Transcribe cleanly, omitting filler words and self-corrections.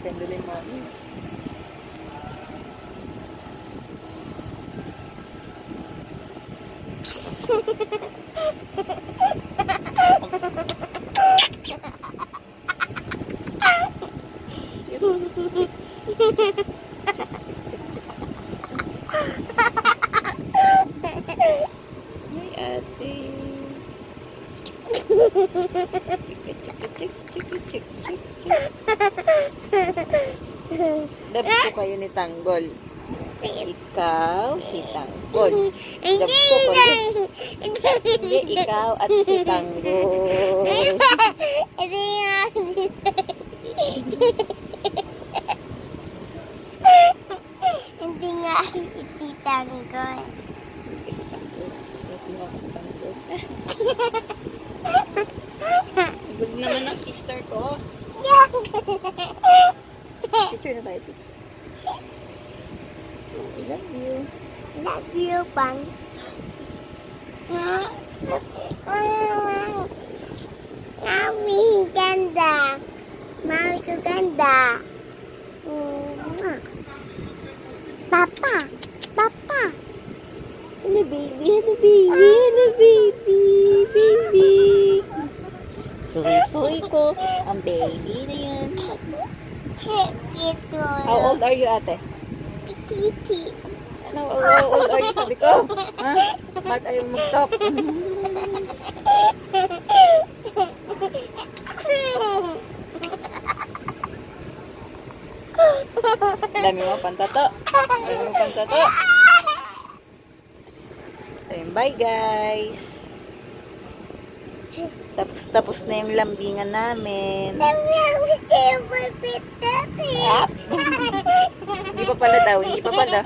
Pendulin mami. Ay, ate. Dab ko kayo ni Tanggol. Ikaw, si Tanggol. Dab ko kayo. Hindi, ikaw at si Tanggol. Hindi nga si Tanggol. Good naman ang sister ko. Picture na tayo, picture. I love you. Love you, Pang. Mami, ganda. Mami ko ganda. Papa. Papa. Hello, baby. Hello, baby. Hello, baby. Baby. Suy-suy ko. Ang baby na yan. Ito. How old are you, ate? Titi. How old are you, sabi ko? Ha? Ba't ayaw mag-talk? Dami mo pantato. Dami mo pantato. Ayun, bye guys. Tapos na yung lambingan namin. Hindi pa pala daw. Hindi pa pala.